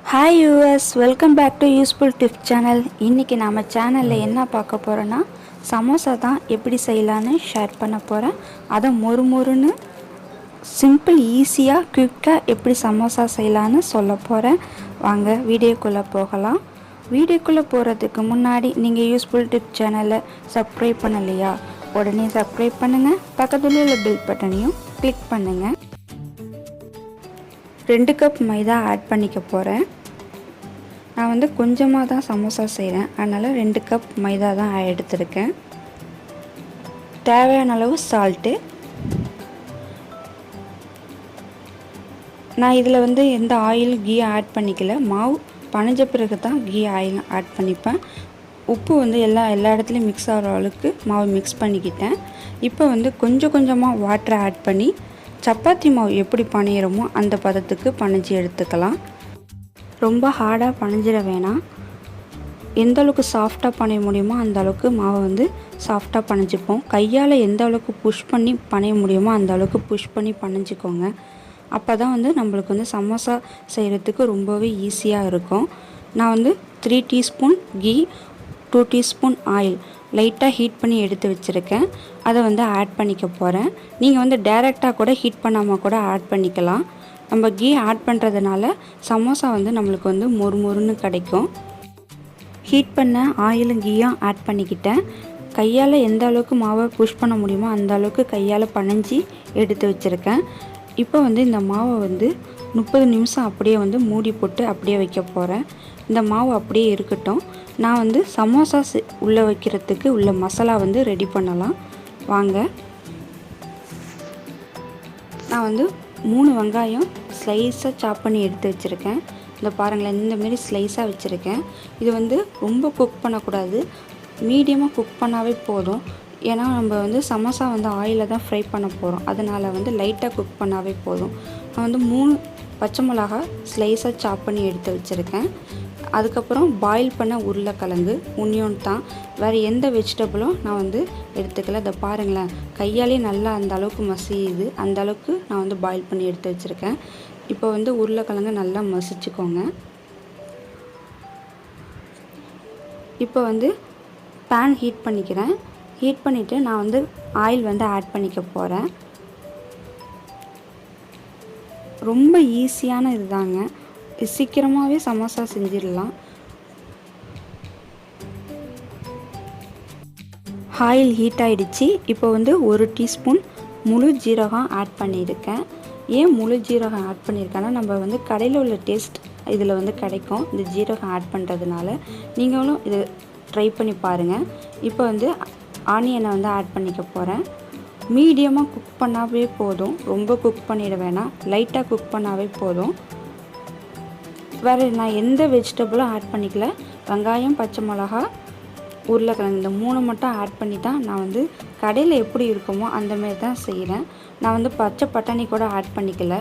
Hi யூஎஸ், welcome back to useful tips channel. இன்றைக்கி நம்ம சேனலில் என்ன பார்க்க போகிறோன்னா சமோசா தான் எப்படி செய்யலான்னு ஷேர் பண்ண போகிறேன். அதை மொறுன்னு சிம்பிள் ஈஸியாக குயிக்காக எப்படி சமோசா செய்யலான்னு சொல்ல போகிறேன். வாங்க வீடியோக்குள்ளே போகலாம். வீடியோக்குள்ளே போகிறதுக்கு முன்னாடி நீங்கள் யூஸ்ஃபுல் டிப்ஸ் சேனலை சப்ஸ்கிரைப் பண்ணலையா, உடனே சப்ஸ்கிரைப் பண்ணுங்கள். பக்கத்தில் உள்ள பெல் பட்டனையும் கிளிக் பண்ணுங்கள். 2 கப் மைதா ஆட் பண்ணிக்க போகிறேன். நான் கொஞ்சமாக தான் சமோசா செய்கிறேன், அதனால் 2 கப் மைதா தான் எடுத்திருக்கேன். தேவையான அளவு சால்ட்டு. நான் இதில் எந்த ஆயில் கீ ஆட் பண்ணிக்கல. மாவு பனைஞ்ச பிறகு தான் கீ ஆயில் ஆட் பண்ணிப்பேன். உப்பு எல்லா இடத்துலையும் மிக்ஸ் ஆகிற அளவுக்கு மாவு மிக்ஸ் பண்ணிக்கிட்டேன். இப்போ கொஞ்சம் கொஞ்சமாக வாட்டரை ஆட் பண்ணி சப்பாத்தி மாவு எப்படி பனையிறோமோ அந்த பதத்துக்கு பனைஞ்சி எடுத்துக்கலாம். ரொம்ப ஹார்டாக பனைஞ்சிட வேணாம். எந்த அளவுக்கு சாஃப்டாக பனைய முடியுமோ அந்த அளவுக்கு மாவை சாஃப்டாக பனைஞ்சிப்போம். கையால் எந்த அளவுக்கு புஷ் பண்ணி பனைய முடியுமோ அந்த அளவுக்கு புஷ் பண்ணி பனைஞ்சிக்கோங்க. அப்போ தான் நம்மளுக்கு சமோசா செய்கிறதுக்கு ரொம்பவே ஈஸியாக இருக்கும். நான் 3 டீஸ்பூன் கீ, 2 டீஸ்பூன் ஆயில் லைட்டாக ஹீட் பண்ணி எடுத்து வச்சுருக்கேன். அதை ஆட் பண்ணிக்க போகிறேன். நீங்கள் டைரெக்டாக கூட ஹீட் பண்ணாமல் கூட ஆட் பண்ணிக்கலாம். நம்ம கீ ஆட் பண்ணுறதுனால சமோசா நம்மளுக்கு மொறுன்னு கிடைக்கும். ஹீட் பண்ண ஆயிலும் கீயும் ஆட் பண்ணிக்கிட்டேன். கையால் எந்த அளவுக்கு மாவை புஷ் பண்ண முடியுமோ அந்த அளவுக்கு கையால் பனைஞ்சி எடுத்து வச்சுருக்கேன். இப்போ இந்த மாவை 30 நிமிஷம் அப்படியே மூடி போட்டு அப்படியே வைக்க போகிறேன். இந்த மாவு அப்படியே இருக்கட்டும். நான் சமோசா உள்ளே வைக்கிறதுக்கு உள்ள மசாலா ரெடி பண்ணலாம். வாங்க. நான் 3 வெங்காயம் ஸ்லைஸாக சாப் பண்ணி எடுத்து வச்சுருக்கேன். இந்த பாருங்களேன், இந்தமாரி ஸ்லைஸாக வச்சுருக்கேன். இது ரொம்ப குக் பண்ணக்கூடாது, மீடியமாக குக் பண்ணாவே போதும். ஏன்னா நம்ம சமோசா ஆயிலில் தான் ஃப்ரை பண்ண போகிறோம். அதனால் லைட்டாக குக் பண்ணாவே போதும். நான் 3 பச்சை மிளகா ஸ்லைஸாக சாப் பண்ணி எடுத்து வச்சுருக்கேன். அதுக்கப்புறம் பாயில் பண்ண உருளைக்கிழங்கு, ஒனியன் தான், வேறு எந்த வெஜிடபிளும் நான் எடுத்துக்கல. இதை பாருங்களேன், கையாலே நல்லா அந்த அளவுக்கு மசியுது. அந்த அளவுக்கு நான் பாயில் பண்ணி எடுத்து வச்சுருக்கேன். இப்போ உருளைக்கிழங்கு நல்லா மசிச்சுக்கோங்க. இப்போ பேன் ஹீட் பண்ணிக்கிறேன். ஹீட் பண்ணிவிட்டு நான் ஆயில் ஆட் பண்ணிக்க போகிறேன். ரொம்ப ஈஸியான இதுதாங்க, சீக்கிரமாகவே சமோசா செஞ்சிடலாம். ஆயில் ஹீட் ஆகிடுச்சு. இப்போ 1 டீஸ்பூன் முழு ஜீரகம் ஆட் பண்ணியிருக்கேன். ஏன் முழு ஜீரகம் ஆட் பண்ணியிருக்கேன்னா, நம்ம கடையில் உள்ள டேஸ்ட் இதில் கிடைக்கும் இந்த ஜீரகம் ஆட் பண்ணுறதுனால. நீங்களும் இதை ட்ரை பண்ணி பாருங்கள். இப்போ ஆனியனை ஆட் பண்ணிக்க போகிறேன். மீடியமாக குக் பண்ணாவே போதும், ரொம்ப குக் பண்ணிட வேணாம், லைட்டாக குக் பண்ணாவே போதும். வேறு நான் எந்த வெஜிடபிளும் ஆட் பண்ணிக்கல. வெங்காயம், பச்சை மிளகா, உருளைக்கிழங்கு, இந்த 3 மட்டும் ஆட் பண்ணி தான் நான் கடையில் எப்படி இருக்குமோ அந்தமாரி தான் செய்கிறேன். நான் பச்சை பட்டாணி கூட ஆட் பண்ணிக்கல.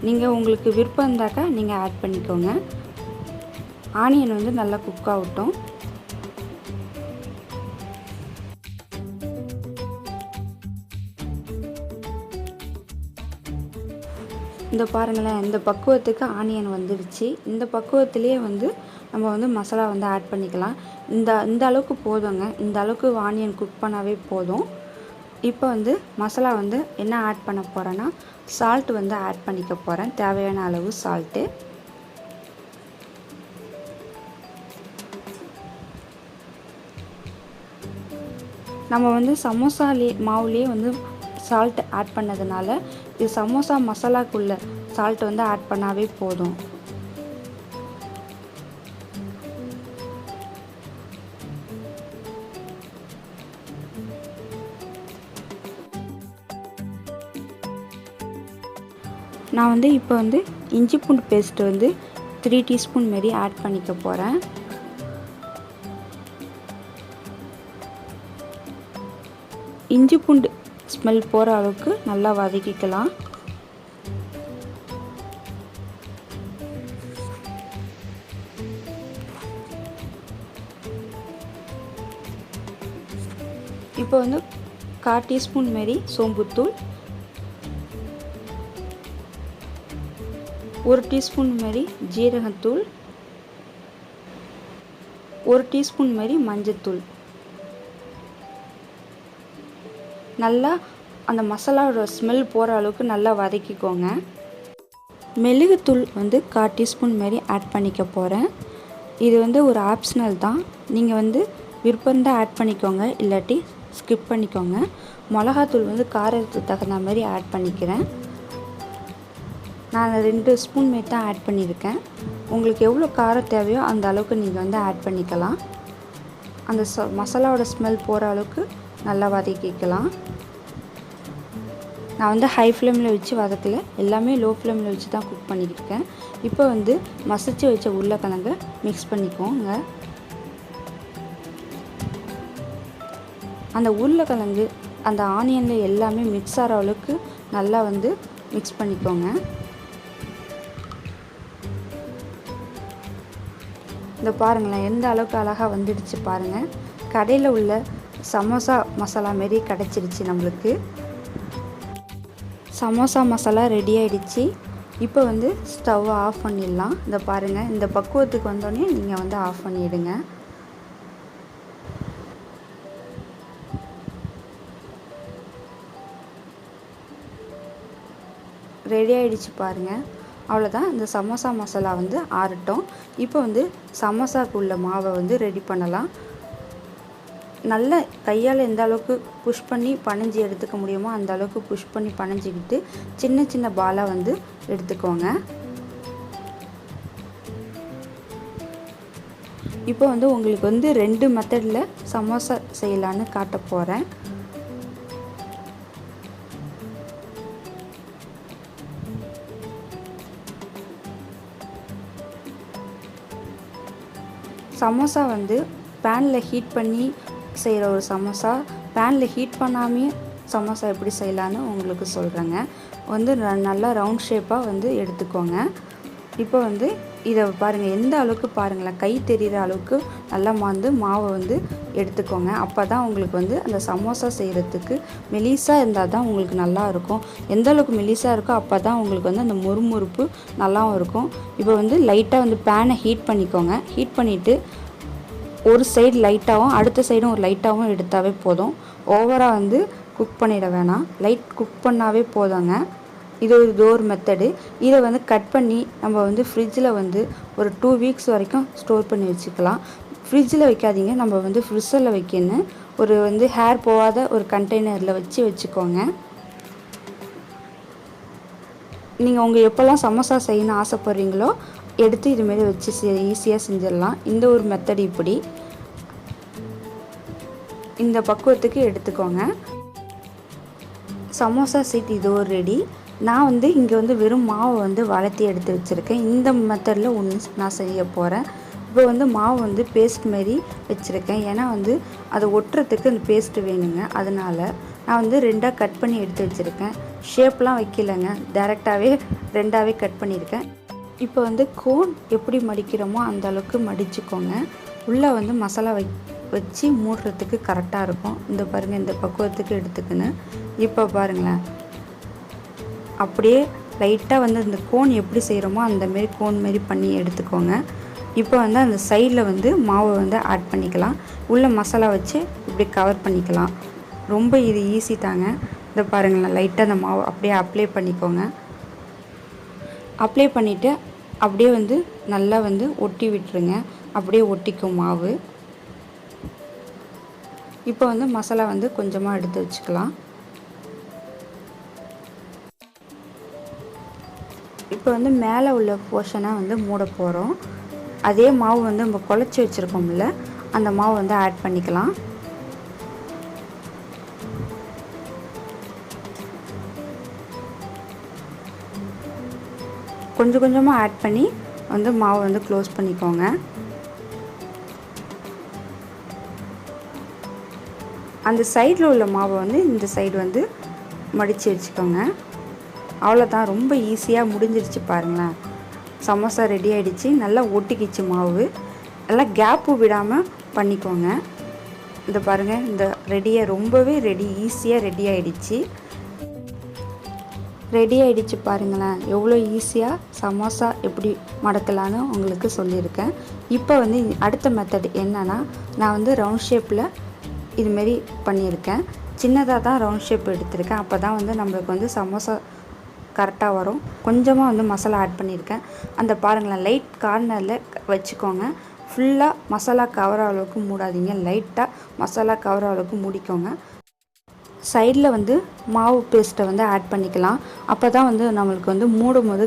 நீங்கள் உங்களுக்கு விருப்பம் இருந்தாக்கா நீங்கள் ஆட் பண்ணிக்கோங்க. ஆனியன் நல்லா குக் ஆகட்டும். இந்த பாருங்களேன், இந்த பக்குவத்துக்கு ஆனியன் வந்துடுச்சு. இந்த பக்குவத்திலே நம்ம மசாலா ஆட் பண்ணிக்கலாம். இந்த அளவுக்கு போதுங்க. இந்த அளவுக்கு ஆனியன் குக் பண்ணாவே போதும். இப்போ மசாலா என்ன ஆட் பண்ண போகிறேன்னா, சால்ட் ஆட் பண்ணிக்க போகிறேன். தேவையான அளவு சால்ட்டு. நம்ம சமோசாலே மாவுலேயே சால்ட் ஆட் பண்ணதுனால இது சமோசா மசாலாக்குள்ள சால்ட் ஆட் பண்ணாவே போதும். நான் இப்போ இஞ்சி பூண்டு பேஸ்ட் 3 டீஸ்பூன் மாரி ஆட் பண்ணிக்க போகிறேன். இஞ்சி பூண்டு ஸ்மெல் போகிற அளவுக்கு நல்லா வதக்கிக்கலாம். இப்போ 1/4 டீஸ்பூன் மாரி சோம்புத்தூள், 1 டீஸ்பூன் மாதிரி ஜீரகத்தூள், 1 டீஸ்பூன் மாதிரி மஞ்சத்தூள். நல்லா அந்த மசாலாவோட ஸ்மெல் போகிற அளவுக்கு நல்லா வதக்கிக்கோங்க. மிளகுத்தூள் வந்து 1/4 டீஸ்பூன் மாதிரி ஆட் பண்ணிக்க போகிறேன். இது வந்து ஒரு ஆப்ஷனல் தான். நீங்கள் வந்து விருப்பம் இருந்தால் ஆட் பண்ணிக்கோங்க, இல்லாட்டி ஸ்கிப் பண்ணிக்கோங்க. மிளகாத்தூள் வந்து காரத்துக்கு தகுந்த மாதிரி ஆட் பண்ணிக்கிறேன். நான் 2 ஸ்பூன் மாரி தான் ஆட் பண்ணியிருக்கேன். உங்களுக்கு எவ்வளோ காரம் தேவையோ அந்த அளவுக்கு நீங்கள் வந்து ஆட் பண்ணிக்கலாம். அந்த மசாலாவோட ஸ்மெல் போகிற அளவுக்கு நல்லா வதக்கிக்கலாம். நான் வந்து ஹை ஃப்ளேமில் வச்சு வதக்கலை, எல்லாமே லோ ஃப்ளேமில் வச்சு தான் குக் பண்ணிக்கிருக்கேன். இப்போ வந்து மசிச்சு வச்ச உருளைக்கிழங்கை மிக்ஸ் பண்ணிக்கோங்க. அந்த உருளைக்கிழங்கு அந்த ஆனியனில் எல்லாமே மிக்ஸ் ஆகிற அளவுக்கு நல்லா வந்து மிக்ஸ் பண்ணிக்கோங்க. இந்த பாருங்களேன் எந்த அளவுக்கு அழகாக வந்துடுச்சு பாருங்கள். கடையில் உள்ள சமோசா மசாலா மாரி கிடச்சிருச்சு நம்மளுக்கு. சமோசா மசாலா ரெடி ஆகிடுச்சு. இப்போ வந்து ஸ்டவ்வை ஆஃப் பண்ணிடலாம். இந்த பாருங்கள், இந்த பக்குவத்துக்கு வந்தோடனே நீங்கள் வந்து ஆஃப் பண்ணிவிடுங்க. ரெடி ஆகிடுச்சு பாருங்கள். அவ்வளோதான். இந்த சமோசா மசாலா வந்து ஆறட்டும். இப்போ வந்து சமோசாவுக்கு உள்ள மாவை வந்து ரெடி பண்ணலாம். நல்ல கையால் எந்த அளவுக்கு புஷ் பண்ணி பனைஞ்சி எடுத்துக்க முடியுமோ அந்த அளவுக்கு புஷ் பண்ணி பனைஞ்சிக்கிட்டு சின்ன சின்ன பாலாக வந்து எடுத்துக்கோங்க. இப்போ வந்து உங்களுக்கு வந்து 2 மெத்தடில் சமோசா செய்யலான்னு காட்ட போகிறேன். சமோசா வந்து பேனில் ஹீட் பண்ணி செய்கிற ஒரு சமோசா, பேனில் ஹீட் பண்ணாமையே சமோசா எப்படி செய்யலான்னு உங்களுக்கு சொல்கிறேங்க. வந்து நல்லா ரவுண்ட் ஷேப்பாக வந்து எடுத்துக்கோங்க. இப்போ வந்து இதை பாருங்கள், எந்த அளவுக்கு பாருங்களேன், கை தெரிகிற அளவுக்கு நல்லா வந்து மாவை வந்து எடுத்துக்கோங்க. அப்போ தான் உங்களுக்கு வந்து அந்த சமோசா செய்கிறதுக்கு மெலிசாக இருந்தால் தான் உங்களுக்கு நல்லாயிருக்கும். எந்த அளவுக்கு மெலிசாக இருக்கோ அப்போ தான் உங்களுக்கு வந்து அந்த முறுமுறுப்பு நல்லாவும் இருக்கும். இப்போ வந்து லைட்டாக வந்து பேனை ஹீட் பண்ணிக்கோங்க. ஹீட் பண்ணிவிட்டு ஒரு சைடு லைட்டாகவும் அடுத்த சைடும் ஒரு லைட்டாகவும் எடுத்தாவே போதும். ஓவராக வந்து குக் பண்ணிட வேணாம், லைட் குக் பண்ணாவே போதுங்க. இது ஒரு மெத்தடு. இதை வந்து கட் பண்ணி நம்ம வந்து ஃப்ரிட்ஜில் வந்து ஒரு 2 வீக்ஸ் வரைக்கும் ஸ்டோர் பண்ணி வச்சுக்கலாம். ஃப்ரிட்ஜில் வைக்காதீங்க, நம்ம வந்து ஃப்ரிட்ஜில் வைக்கணும். ஒரு வந்து ஹேர் போகாத ஒரு கண்டெய்னரில் வச்சுக்கோங்க. நீங்கள் உங்கள் எப்போல்லாம் சமோசா செய்யணும்னு ஆசைப்பட்றீங்களோ எடுத்து இதுமாரி வச்சு ஈஸியாக செஞ்சிடலாம். இந்த ஒரு மெத்தட் இப்படி இந்த பக்குவத்துக்கு எடுத்துக்கோங்க. சமோசா சீட் இது ஒரு ரெடி. நான் வந்து இங்கே வந்து வெறும் மாவை வந்து வளர்த்தி எடுத்து வச்சுருக்கேன். இந்த மெத்தடில் ஒன்று நான் செய்ய போகிறேன். இப்போ வந்து மாவு வந்து பேஸ்ட் மாரி வச்சுருக்கேன். ஏன்னா வந்து அதை ஒட்டுறதுக்கு அந்த பேஸ்ட்டு வேணுங்க. அதனால் நான் வந்து 2ஆக கட் பண்ணி எடுத்து வச்சுருக்கேன். ஷேப்லாம் வைக்கலைங்க, டைரெக்டாகவே 2ஆகவே கட் பண்ணியிருக்கேன். இப்போ வந்து கோன் எப்படி மடிக்கிறோமோ அந்த அளவுக்கு மடிச்சுக்கோங்க. உள்ளே வந்து மசாலா வச்சு மூடுறதுக்கு கரெக்டாக இருக்கும். இந்த பாருங்கள், இந்த பக்குவத்துக்கு எடுத்துக்கின்னு இப்போ பாருங்களேன், அப்படியே லைட்டாக வந்து இந்த கோன் எப்படி செய்கிறோமோ அந்தமாரி கோன் மாரி பண்ணி எடுத்துக்கோங்க. இப்போ வந்து அந்த சைடில் வந்து மாவை வந்து ஆட் பண்ணிக்கலாம். உள்ளே மசாலா வச்சு இப்படி கவர் பண்ணிக்கலாம். ரொம்ப இது ஈஸி தாங்க. இந்த பாருங்களேன், லைட்டாக அந்த மாவு அப்படியே அப்ளை பண்ணிக்கோங்க. அப்ளை பண்ணிவிட்டு அப்படியே வந்து நல்லா வந்து ஒட்டி விட்டுருங்க. அப்படியே ஒட்டிக்கும் மாவு. இப்போ வந்து மசாலா வந்து கொஞ்சமாக எடுத்து வச்சுக்கலாம். இப்போ வந்து மேலே உள்ள போர்ஷனை வந்து மூட போகிறோம். அதே மாவு வந்து நம்ம குழச்சி வச்சுருக்கோம்ல, அந்த மாவு வந்து ஆட் பண்ணிக்கலாம். கொஞ்சம் கொஞ்சமாக ஆட் பண்ணி வந்து மாவு வந்து க்ளோஸ் பண்ணிக்கோங்க. அந்த சைடில் உள்ள மாவை வந்து இந்த சைடு வந்து மடித்து வச்சுக்கோங்க. அவ்வளோதான், ரொம்ப ஈஸியாக முடிஞ்சிருச்சு பாருங்களேன். சமோசா ரெடி ஆகிடுச்சு. நல்லா ஒட்டிக்கிச்சு மாவு. நல்லா கேப்பு விடாமல் பண்ணிக்கோங்க. இந்த பாருங்கள், இந்த ரொம்பவே ஈஸியாக ரெடி ஆகிடுச்சு. ரெடி ஆகிடுச்சு பாருங்களேன். எவ்வளோ ஈஸியாக சமோசா எப்படி மடக்கலான்னு உங்களுக்கு சொல்லியிருக்கேன். இப்போ வந்து அடுத்த மெத்தட் என்னென்னா, நான் வந்து ரவுண்ட் ஷேப்பில் இதுமாரி பண்ணியிருக்கேன். சின்னதாக தான் ரவுண்ட் ஷேப் எடுத்திருக்கேன். அப்போ தான் வந்து நம்மளுக்கு வந்து சமோசா கரெக்டாக வரும். கொஞ்சமாக வந்து மசாலா ஆட் பண்ணியிருக்கேன். அந்த பாருங்களேன், லைட் கார்னரில் வச்சுக்கோங்க. ஃபுல்லாக மசாலா கவர் அளவுக்கு மூடாதீங்க. லைட்டாக மசாலா கவர் அளவுக்கு மூடிக்கோங்க. சைடில் வந்து மாவு பேஸ்ட்டை வந்து ஆட் பண்ணிக்கலாம். அப்போ தான் வந்து நம்மளுக்கு வந்து மூடும் போது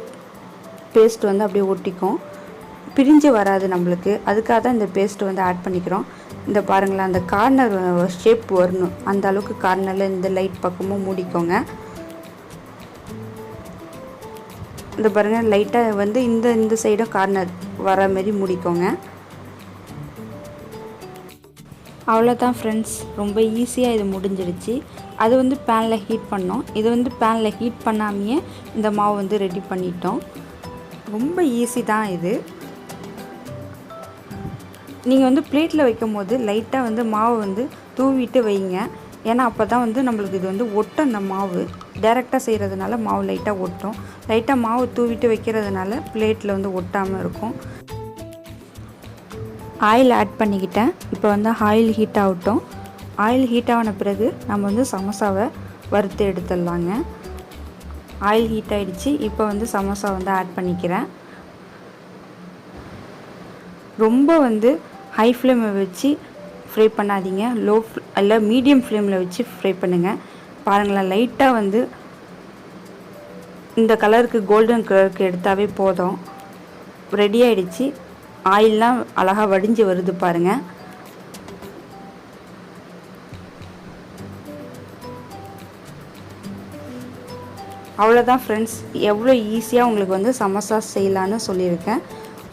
பேஸ்ட் வந்து அப்படியே ஒட்டிக்கும், பிரிஞ்சு வராது நம்மளுக்கு. அதுக்காக தான் இந்த பேஸ்ட்டு வந்து ஆட் பண்ணிக்கிறோம். இந்த பாருங்களேன், அந்த கார்னர் ஷேப் வரணும், அந்த அளவுக்கு கார்னரில் இந்த லைட் பக்கமும் மூடிக்கோங்க. இந்த பாருங்கள், லைட்டாக வந்து இந்த சைடும் கார்னர் வர மாரி மூடிக்கோங்க. அவ்வளோதான் ஃப்ரெண்ட்ஸ், ரொம்ப ஈஸியாக இது முடிஞ்சிடுச்சு. அது வந்து பேனில் ஹீட் பண்ணோம். இது வந்து பேனில் ஹீட் பண்ணாமையே இந்த மாவு வந்து ரெடி பண்ணிட்டோம். ரொம்ப ஈஸி தான் இது. நீங்கள் வந்து பிளேட்டில் வைக்கும் போது லைட்டாக வந்து மாவு வந்து தூவிட்டு வைங்க. ஏன்னா அப்போ தான் வந்து நம்மளுக்கு இது வந்து ஒட்டும். அந்த மாவு டைரெக்டாக செய்கிறதுனால மாவு லைட்டாக ஒட்டும். லைட்டாக மாவு தூவிட்டு வைக்கிறதுனால பிளேட்டில் வந்து ஒட்டாமல் இருக்கும். ஆயில் ஆட் பண்ணிக்கிட்டேன். இப்போ வந்து ஆயில் ஹீட் ஆகட்டும். ஆயில் ஹீட் ஆன பிறகு நம்ம வந்து சமோசாவை வறுத்து எடுத்துடலாங்க. ஆயில் ஹீட் ஆகிடுச்சு. இப்போ வந்து சமோசா வந்து ஆட் பண்ணிக்கிறேன். ரொம்ப வந்து ஹை ஃப்ளேமை வச்சு ஃப்ரை பண்ணாதீங்க. இல்லை மீடியம் ஃப்ளேமில் வச்சு ஃப்ரை பண்ணுங்கள். பாருங்களேன், லைட்டாக வந்து இந்த கலருக்கு கோல்டன் கலருக்கு எடுத்தாவே போதும். ரெடி ஆகிடுச்சு. ஆயிலெலாம் அழகாக வடிஞ்சு வருது பாருங்கள். அவ்வளோதான் ஃப்ரெண்ட்ஸ், எவ்வளோ ஈஸியாக உங்களுக்கு வந்து சமோசா செய்யலான்னு சொல்லியிருக்கேன்.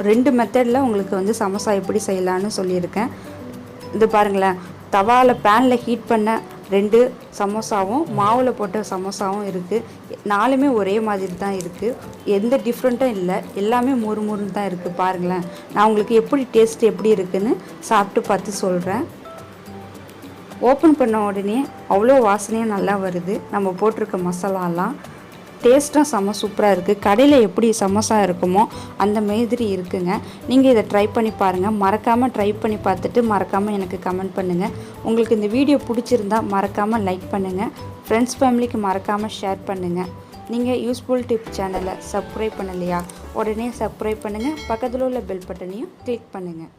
2 மெத்தடில் உங்களுக்கு வந்து சமோசா எப்படி செய்யலான்னு சொல்லியிருக்கேன். இது பாருங்களேன், தவாவில் பேனில் ஹீட் பண்ண 2 சமோசாவும் மாவில் போட்ட சமோசாவும் இருக்குது. 4மே ஒரே மாதிரி தான் இருக்குது. எந்த டிஃப்ரெண்ட்டும் இல்லை. எல்லாமே முறுமுறுன்னு தான் இருக்குது. பாருங்களேன், நான் உங்களுக்கு எப்படி டேஸ்ட் எப்படி இருக்குதுன்னு சாப்பிட்டு பார்த்து சொல்கிறேன். ஓப்பன் பண்ண உடனே அவ்வளோ வாசனையும் நல்லா வருது. நம்ம போட்டிருக்க மசாலாலாம் டேஸ்ட்டும் செம்ம சூப்பராக இருக்குது. கடையில் எப்படி சமோசா இருக்குமோ அந்த மாதிரி இருக்குங்க. நீங்கள் இதை ட்ரை பண்ணி பாருங்கள். மறக்காமல் ட்ரை பண்ணி பார்த்துட்டு மறக்காமல் எனக்கு கமெண்ட் பண்ணுங்கள். உங்களுக்கு இந்த வீடியோ பிடிச்சிருந்தா மறக்காமல் லைக் பண்ணுங்கள். ஃப்ரெண்ட்ஸ் ஃபேமிலிக்கு மறக்காமல் ஷேர் பண்ணுங்கள். நீங்கள் யூஸ்ஃபுல் டிப் சேனலை சப்ஸ்கிரைப் பண்ணலையா, உடனே சப்ஸ்கிரைப் பண்ணுங்கள். பக்கத்தில் உள்ள பெல் பட்டனையும் கிளிக் பண்ணுங்கள்.